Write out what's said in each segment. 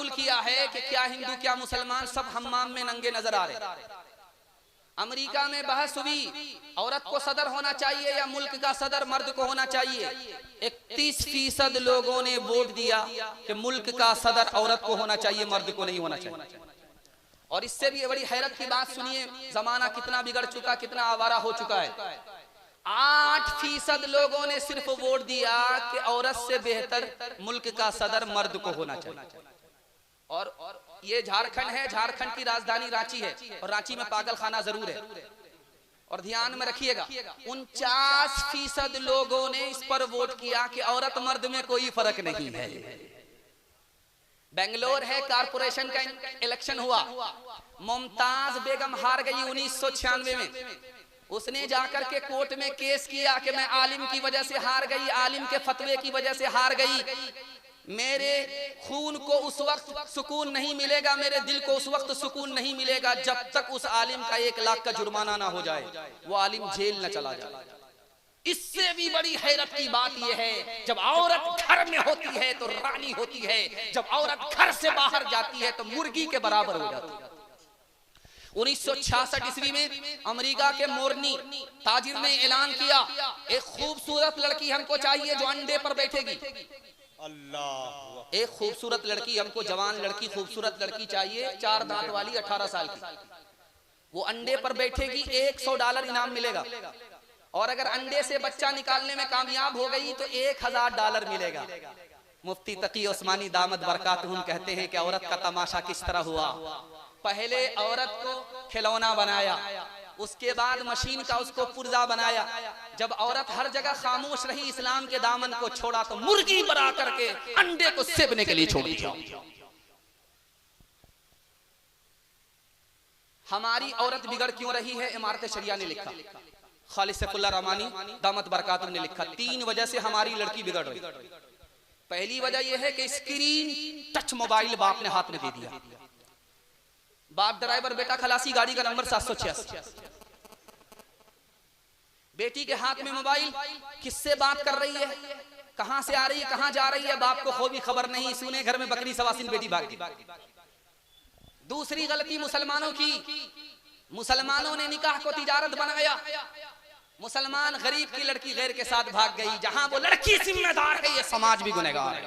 कबूल किया है कि क्या हिंदू क्या मुसलमान सब हम्माम में नंगे नजर आ रहे। अमेरिका में बहस हुई, औरत को सदर होना चाहिए या मुल्क का सदर मर्द को होना चाहिए। 31% लोगों ने वोट दिया कि मुल्क का सदर औरत को होना चाहिए, मर्द को नहीं होना चाहिए। और इससे भी बड़ी हैरत की बात सुनिए, जमाना कितना बिगड़ चुका, कितना आवारा हो चुका है। 8% लोगों ने सिर्फ वोट दिया कि औरत से बेहतर मुल्क का सदर मर्द को होना चाहिए। और ये झारखंड है, झारखंड की राजधानी रांची है और रांची में पागल खाना जरूर है। और ध्यान में रखिएगा 49% लोगों ने इस पर वोट किया कि औरत मर्द में कोई फर्क नहीं है। बेंगलोर है, कारपोरेशन का इलेक्शन हुआ, मुमताज बेगम हार गई 1996 में। उसने जाकर के कोर्ट में केस किया कि मैं आलिम की वजह से हार गई, आलिम के फतवे की वजह से हार गई। मेरे खून को उस वक्त सुकून नहीं मिलेगा, मेरे दिल को उस वक्त सुकून नहीं मिलेगा जब तक उस आलिम का 1 लाख का जुर्माना ना हो जाए, वो आलिम जेल न चला जाए। इससे भी बड़ी हैरत की बात यह है, जब औरत घर में होती है तो रानी होती है, जब औरत घर से बाहर जाती है तो मुर्गी के बराबर हो जाती है। 1966 ईस्वी में अमेरिका के मोरनी ताजिर ने ऐलान किया, एक खूबसूरत लड़की हमको चाहिए जो अंडे पर बैठेगी। अल्लाह, एक खूबसूरत लड़की हमको, जवान लड़की, खूबसूरत लड़की चाहिए, 4 दांत वाली, 18 साल की। वो अंडे पर बैठेगी, $100 इनाम मिलेगा। और अगर अंडे से बच्चा निकालने में कामयाब हो गई तो $1000 मिलेगा। मुफ्ती तकी उस्मानी दामद बरकातहुम कहते हैं कि औरत का तमाशा किस तरह हुआ। पहले औरत को खिलौना बनाया, उसके बाद मशीन का उसको पुर्जा बनाया। जब औरत हर जगह खामोश रही, इस्लाम के दामन को छोड़ा तो मुर्गी बना करके अंडे को सेबने के लिए छोड़ दिया। हमारी औरत बिगड़ क्यों रही है? इमारत शरिया ने लिखा, खालिद सैफुल्लाह रहमानी दामत बरकातुहू ने लिखा, 3 वजह से हमारी लड़की बिगड़ रही। पहली वजह यह है कि स्क्रीन टच मोबाइल बाप ने हाथ में दे दिया। बाप ड्राइवर, बेटा खलासी, गाड़ी का नंबर 786। बेटी के हाथ में मोबाइल, किससे बात कर रही है, कहां से आ रही है, कहां जा रही है, बाप को कोई खबर नहीं। सुने घर में बकरी सवासिन, बेटी भाग गई। दूसरी गलती मुसलमानों की, मुसलमानों ने निकाह को तिजारत बनाया। मुसलमान गरीब की लड़की गैर के साथ भाग गई। जहां वो लड़की जिम्मेदार है, ये समाज भी गुनहगार है।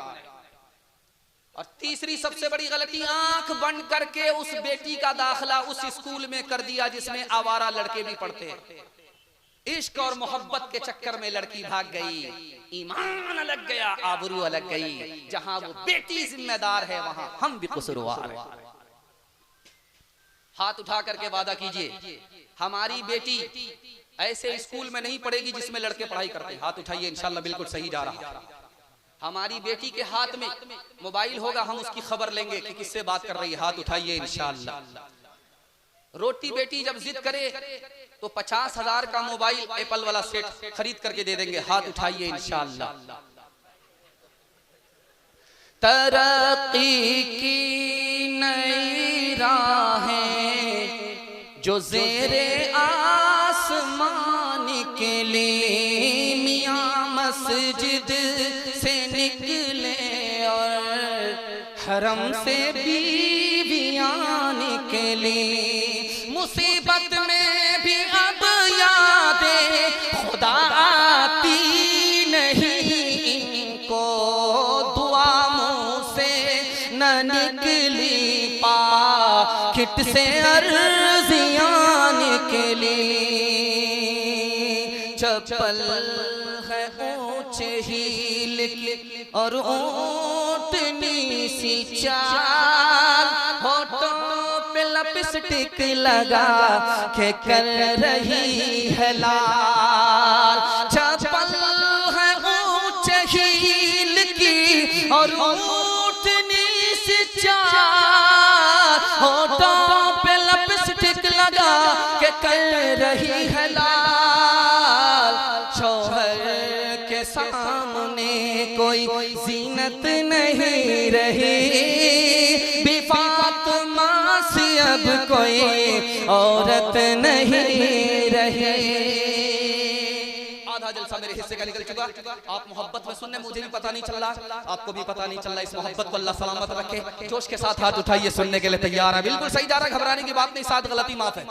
और तीसरी सबसे बड़ी गलती, आंख बंद करके उस बेटी का दाखिला उस स्कूल में कर दिया जिसमें आवारा लड़के भी पढ़ते हैं। इश्क और मोहब्बत के चक्कर में लड़की भाग गई, ईमान अलग गया, आबरू अलग गई। जहां वो बेटी जिम्मेदार है वहां हम भी कसूरवार हैं। हाथ उठा करके वादा कीजिए, हमारी बेटी ऐसे स्कूल में नहीं पढ़ेगी जिसमें लड़के पढ़ाई करते हैं। हाथ उठाइए, इंशाल्लाह बिल्कुल सही जा रहा है। हमारी बेटी के हाथ में मोबाइल होगा, हम उसकी खबर लेंगे कि किससे बात कर रही है। हाथ uठाइए इंशाअल्लाह। रोटी बेटी जब जिद करे तो 50,000 का मोबाइल एप्पल वाला सेट खरीद करके दे देंगे। हाथ उठाइए इंशाअल्लाह। तरक्की की नई राहें जो ज़ेरे आसमान निकली, मियां मस्जिद से निकले और हरम से बीवियां निकली। मुसीबत में भी अब यादें खुदा आती नहीं इनको, दुआ मुँह से न निकली, पाखिट से अर्जियां निकली। चप्पल है ऊंचे हील और ऊंटनी सी चाल, होठों पे लिपस्टिक लगा के कर रही है लाल। चप्पल है ऊंचे हील की और ऊंटनी सी चाल, होठों पे लिपस्टिक लगा के कर रही है लाल। शौहर के सामने कोई जीनत नहीं रही, बेफातिमा से अब कोई औरत नहीं रही। आधा जलसा मेरे हिस्से का निकल चुका। आप मोहब्बत में सुनने, मुझे भी पता नहीं चल रहा, आपको भी पता नहीं चल रहा। इस मोहब्बत को अल्लाह सलामत रखे। जोश के साथ हाथ उठाइए, सुनने के लिए तैयार है। बिल्कुल सही जा रहा है, घबराने की बात नहीं। साथ गलती माफ है,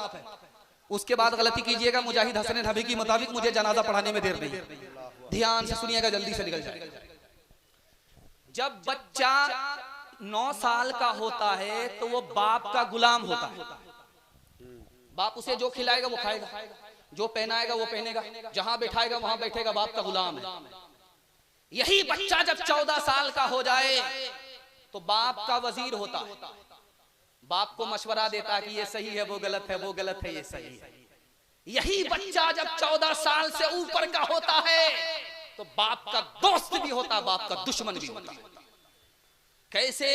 उसके बाद गलती कीजिएगा। मुजाहिद हसन नबी के मुताबिक मुझे जनाजा पढ़ाने में देर नहीं। ध्यान से सुनिएगा, जल्दी से निकल जाएगा। जब बच्चा 9 साल का होता है तो वो बाप का गुलाम होता है। बाप उसे जो खिलाएगा वो खाएगा, जो पहनाएगा वो पहनेगा, जहां बैठाएगा वहां बैठेगा। बाप का गुलाम है। यही बच्चा जब 14 साल का हो जाए तो बाप का वजीर होता है। बाप को मशवरा देता है कि ये सही है, वो गलत है, वो गलत है, ये सही है। यही बच्चा जब 14 साल से ऊपर का होता है तो बाप का दोस्त भी होता है, बाप का दुश्मन भी होता है। कैसे?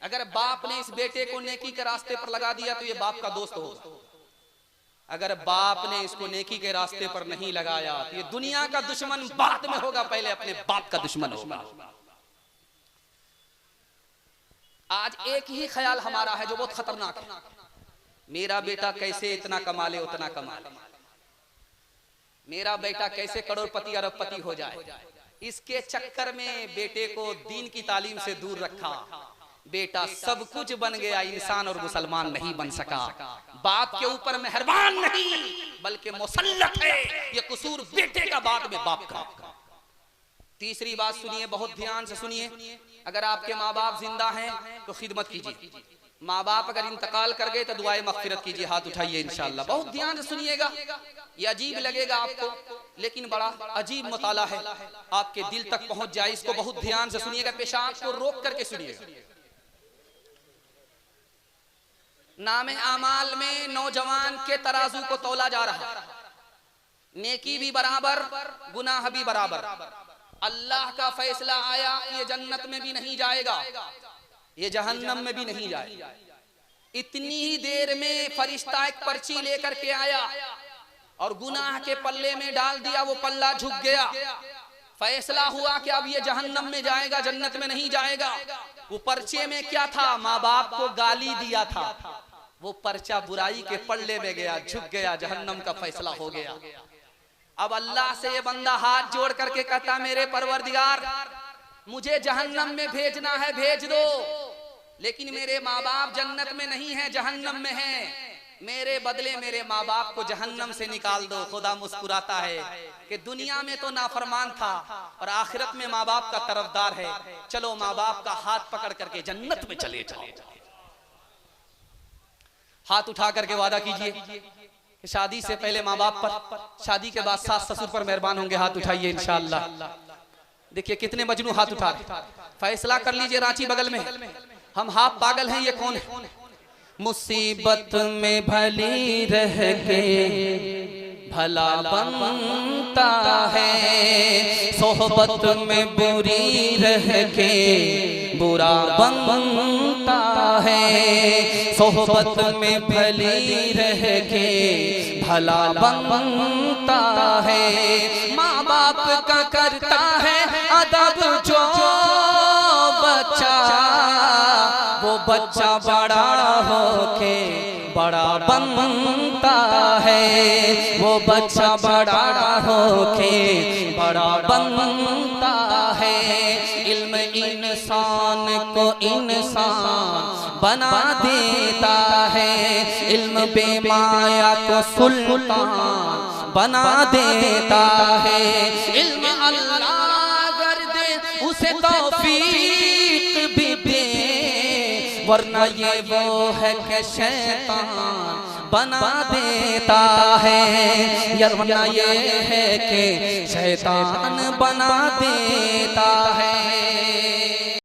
अगर बाप ने इस बेटे को नेकी के रास्ते पर लगा दिया तो ये बाप का दोस्त होगा। अगर बाप ने इसको नेकी के रास्ते पर नहीं लगाया तो ये दुनिया का दुश्मन बाद में होगा, पहले अपने बाप का दुश्मन होगा। आज एक ही ख्याल हमारा है जो बहुत खतरनाक है, मेरा बेटा कैसे इतना कमा ले, उतना कमा ले, मेरा बेटा कैसे करोड़पति अरबपति हो जाए। इसके चक्कर में बेटे को दीन की तालीम से दूर रखा। बेटा सब कुछ बन गया, इंसान और मुसलमान नहीं बन सका। बाप के ऊपर मेहरबान नहीं बल्कि मुसल्लत है, ये कसूर बेटे का, बाद में बाप का। तीसरी बात सुनिए, बहुत ध्यान से सुनिए। अगर आपके माँ बाप जिंदा हैं तो खिदमत कीजिए। माँ बाप अगर इंतकाल कर गए तो दुआए मगफिरत कीजिए। हाथ उठाइए इंशाअल्लाह। बहुत ध्यान से सुनिएगा, ये अजीब लगेगा आपको लेकिन बड़ा अजीब मुताला है, आपके दिल तक पहुंच जाए। इसको बहुत ध्यान से सुनिएगा, पेशाब को रोक करके सुनिएगा। नामे आमाल में नौजवान के तराजू को तौला जा रहा, नेकी भी बराबर, गुनाह भी बराबर। अल्लाह का फैसला आया, ये जन्नत में भी नहीं जाएगा, ये जहन्नम में भी नहीं जाएगा। इतनी ही देर में फरिश्ता एक पर्ची लेकर के आया और गुनाह के पल्ले में डाल दिया, वो पल्ला झुक गया। फैसला हुआ कि अब ये जहन्नम में जाएगा, जन्नत में नहीं जाएगा। वो पर्चे में क्या था? माँ बाप को गाली दिया था, वो पर्चा बुराई के पल्ले में गया, झुक गया, जहन्नम का फैसला हो गया। अब अल्लाह से ये बंदा हाथ जोड़ करके कहता, मेरे परवरदिगार मुझे जहन्नम में भेजना है, भेज दो, लेकिन मेरे माँ बाप जन्नत में नहीं है, जहन्नम में है। मेरे बदले मेरे माँ बाप को जहन्नम से निकाल दो। खुदा मुस्कुराता है कि दुनिया में तो नाफरमान था और आखिरत में माँ बाप का तरफदार है। चलो माँ बाप का हाथ पकड़ करके जन्नत में चले जाओ। हाथ उठा करके वादा कीजिए कि शादी से पहले माँ बाप पर, शादी के बाद सास ससुर पर मेहरबान होंगे। हाथ उठाइए इंशाअल्लाह। देखिए कितने मजनू हाथ उठा रहे। फैसला कर लीजिए, रांची बगल में। हम हाफ पागल हैं, ये कौन है? मुसीबत में भली रह के भला बनता है, सोहबत में बुरी रह के बुरा बनता है, सोहबत में भली रह के भला बनता है। माँ बाप का करता है अदब जो बच्चा, वो बच्चा बड़ा होके बड़ा बनता है, वो बच्चा बड़ा होके बड़ा बनता है। इल्म इंसान को इंसान बना देता है, इल्म बेमाया को सुल्तान बना देता है। इल्म अल्लाह कर दे उसे तौफीक भी दे, वरना ये वो है कि शैतान बना देता है, वरना ये है कि शैतान बना देता है।